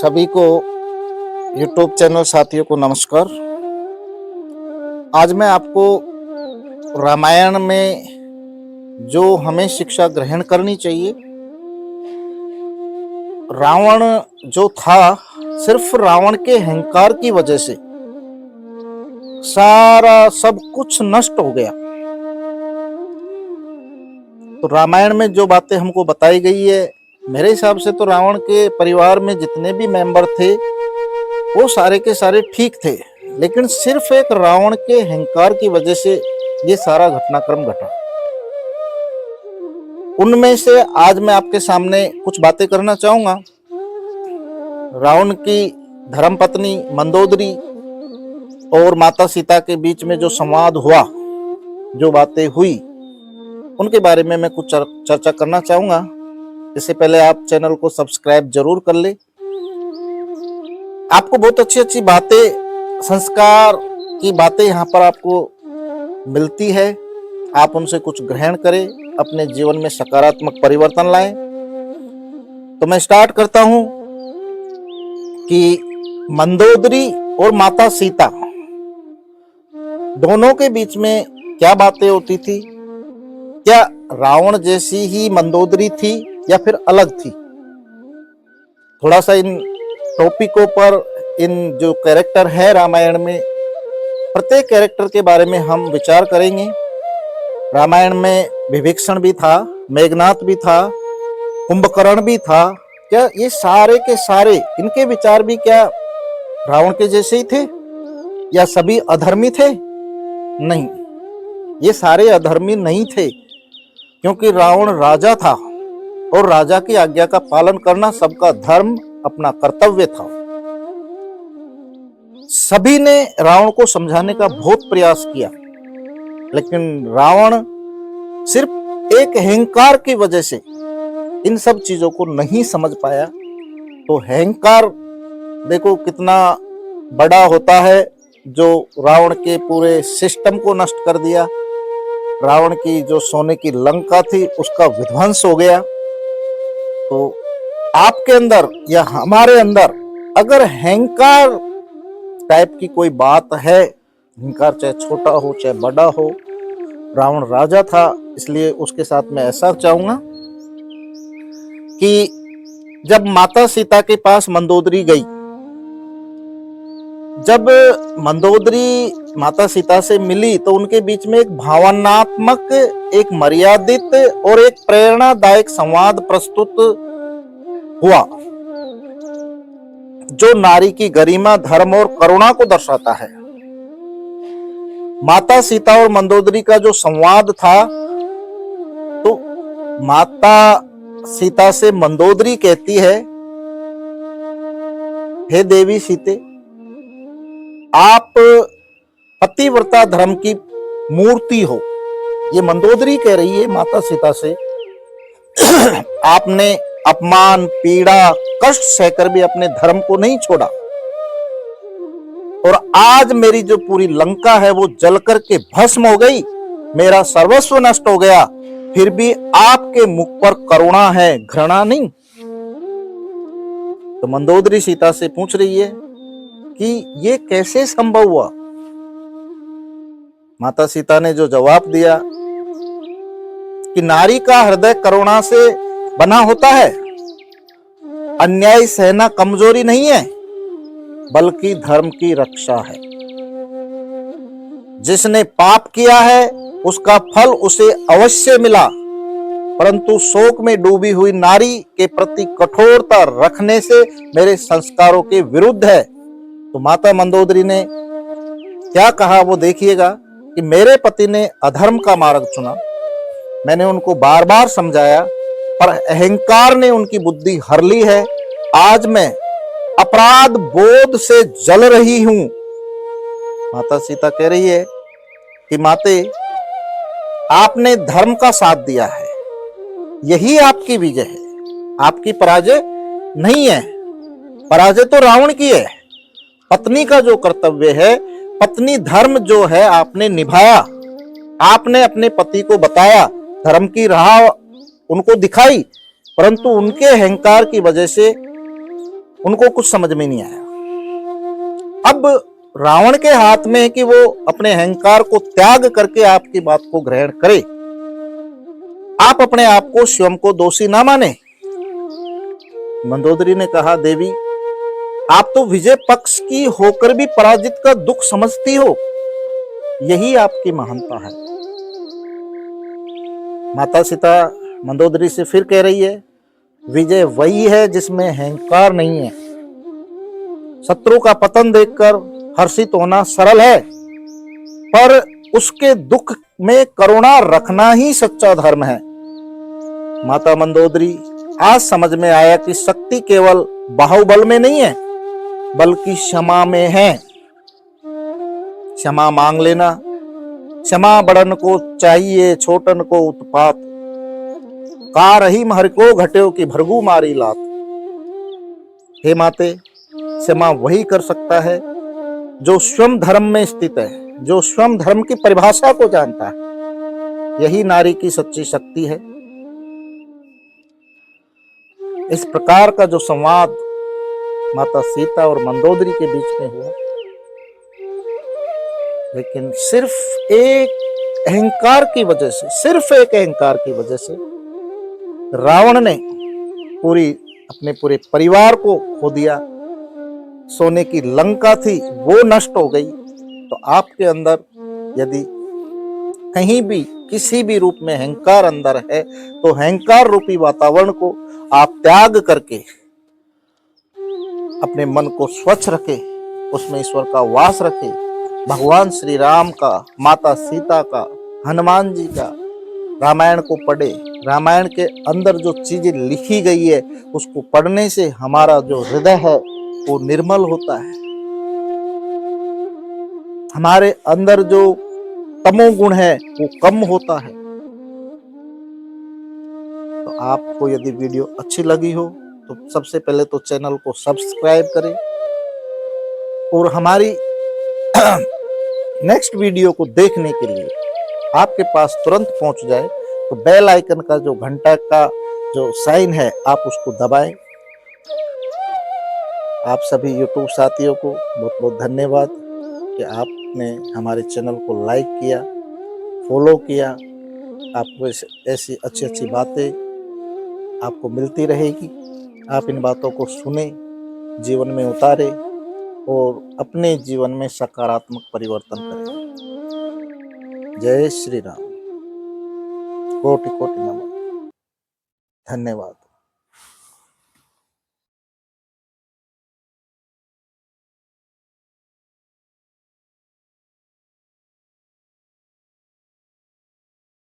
सभी को YouTube channel साथियों को नमस्कार। आज मैं आपको रामायण में जो हमें शिक्षा ग्रहण करनी चाहिए, रावण जो था सिर्फ रावण के अहंकार की वजह से सारा सब कुछ नष्ट हो गया। तो रामायण में जो बातें हमको बताई गई है, मेरे हिसाब से तो रावण के परिवार में जितने भी मेंबर थे वो सारे के सारे ठीक थे, लेकिन सिर्फ एक रावण के अहंकार की वजह से ये सारा घटनाक्रम घटा। उनमें से आज मैं आपके सामने कुछ बातें करना चाहूंगा। रावण की धर्मपत्नी मंदोदरी और माता सीता के बीच में जो संवाद हुआ, जो बातें हुई, उनके बारे में मैं कुछ चर्चा करना चाहूंगा। इससे पहले आप चैनल को सब्सक्राइब जरूर कर ले। आपको बहुत अच्छी अच्छी बातें, संस्कार की बातें यहाँ पर आपको मिलती है। आप उनसे कुछ ग्रहण करें, अपने जीवन में सकारात्मक परिवर्तन लाएं। तो मैं स्टार्ट करता हूं कि मंदोदरी और माता सीता दोनों के बीच में क्या बातें होती थी। क्या रावण जैसी ही मंदोदरी थी या फिर अलग थी? थोड़ा सा इन टॉपिकों पर, इन जो कैरेक्टर है रामायण में, प्रत्येक कैरेक्टर के बारे में हम विचार करेंगे। रामायण में विभीषण भी था, मेघनाथ भी था, कुंभकर्ण भी था। क्या ये सारे के सारे, इनके विचार भी क्या रावण के जैसे ही थे या सभी अधर्मी थे? नहीं, ये सारे अधर्मी नहीं थे, क्योंकि रावण राजा था और राजा की आज्ञा का पालन करना सबका धर्म, अपना कर्तव्य था। सभी ने रावण को समझाने का बहुत प्रयास किया, लेकिन रावण सिर्फ एक अहंकार की वजह से इन सब चीजों को नहीं समझ पाया। तो अहंकार देखो कितना बड़ा होता है, जो रावण के पूरे सिस्टम को नष्ट कर दिया। रावण की जो सोने की लंका थी उसका विध्वंस हो गया। तो आपके अंदर या हमारे अंदर अगर अहंकार टाइप की कोई बात है, अहंकार चाहे छोटा हो चाहे बड़ा हो, रावण राजा था, इसलिए उसके साथ मैं ऐसा चाहूंगा कि जब माता सीता के पास मंदोदरी गई, जब मंदोदरी माता सीता से मिली तो उनके बीच में एक भावनात्मक, एक मर्यादित और एक प्रेरणादायक संवाद प्रस्तुत हुआ, जो नारी की गरिमा, धर्म और करुणा को दर्शाता है। माता सीता और मंदोदरी का जो संवाद था, तो माता सीता से मंदोदरी कहती है, हे देवी सीते, आप पतिव्रता धर्म की मूर्ति हो। ये मंदोदरी कह रही है माता सीता से। आपने अपमान, पीड़ा, कष्ट सहकर भी अपने धर्म को नहीं छोड़ा, और आज मेरी जो पूरी लंका है वो जलकर के भस्म हो गई, मेरा सर्वस्व नष्ट हो गया, फिर भी आपके मुख पर करुणा है, घृणा नहीं। तो मंदोदरी सीता से पूछ रही है कि ये कैसे संभव हुआ। माता सीता ने जो जवाब दिया कि नारी का हृदय करुणा से बना होता है, अन्याय सहना कमजोरी नहीं है, बल्कि धर्म की रक्षा है। जिसने पाप किया है उसका फल उसे अवश्य मिला, परंतु शोक में डूबी हुई नारी के प्रति कठोरता रखने से मेरे संस्कारों के विरुद्ध है। तो माता मंदोदरी ने क्या कहा वो देखिएगा कि मेरे पति ने अधर्म का मार्ग चुना, मैंने उनको बार बार समझाया, पर अहंकार ने उनकी बुद्धि हर ली है। आज मैं अपराध बोध से जल रही हूं। माता सीता कह रही है कि माते, आपने धर्म का साथ दिया है, यही आपकी विजय है, आपकी पराजय नहीं है। पराजय तो रावण की है। पत्नी का जो कर्तव्य है, पत्नी धर्म जो है आपने निभाया, आपने अपने पति को बताया, धर्म की राह उनको दिखाई, परंतु उनके अहंकार की वजह से उनको कुछ समझ में नहीं आया। अब रावण के हाथ में है कि वो अपने अहंकार को त्याग करके आपकी बात को ग्रहण करे। आप अपने आप को स्वयं को दोषी ना माने। मंदोदरी ने कहा, देवी आप तो विजय पक्ष की होकर भी पराजित का दुख समझती हो, यही आपकी महानता है। माता सीता मंदोदरी से फिर कह रही है, विजय वही है जिसमें अहंकार नहीं है। शत्रु का पतन देखकर हर्षित होना सरल है, पर उसके दुख में करुणा रखना ही सच्चा धर्म है। माता मंदोदरी, आज समझ में आया कि शक्ति केवल बाहुबल में नहीं है, बल्कि क्षमा में है। क्षमा मांग लेना। क्षमा बड़न को चाहिए, छोटन को उत्पात। कार ही महर को घट्यो की भरगू मारी लात। हे माते, क्षमा वही कर सकता है जो स्वयं धर्म में स्थित है, जो स्वयं धर्म की परिभाषा को जानता है। यही नारी की सच्ची शक्ति है। इस प्रकार का जो संवाद माता सीता और मंदोदरी के बीच में हुआ, लेकिन सिर्फ एक अहंकार की वजह से, सिर्फ एक अहंकार की वजह से रावण ने अपने पूरे परिवार को खो दिया। सोने की लंका थी वो नष्ट हो गई। तो आपके अंदर यदि कहीं भी किसी भी रूप में अहंकार अंदर है, तो अहंकार रूपी वातावरण को आप त्याग करके अपने मन को स्वच्छ रखे, उसमें ईश्वर का वास रखे। भगवान श्री राम का, माता सीता का, हनुमान जी का रामायण को पढ़े। रामायण के अंदर जो चीजें लिखी गई है उसको पढ़ने से हमारा जो हृदय है वो निर्मल होता है। हमारे अंदर जो तमोगुण है वो कम होता है। तो आपको यदि वीडियो अच्छी लगी हो तो सबसे पहले तो चैनल को सब्सक्राइब करें, और हमारी नेक्स्ट वीडियो को देखने के लिए आपके पास तुरंत पहुंच जाए तो बेल आइकन का जो घंटा का जो साइन है आप उसको दबाएं। आप सभी यूट्यूब साथियों को बहुत बहुत धन्यवाद कि आपने हमारे चैनल को लाइक किया, फॉलो किया। आपको ऐसी अच्छी अच्छी बातें आपको मिलती रहेगी। आप इन बातों को सुने, जीवन में उतारे और अपने जीवन में सकारात्मक परिवर्तन करें। जय श्री राम। कोटि कोटि नमन। धन्यवाद।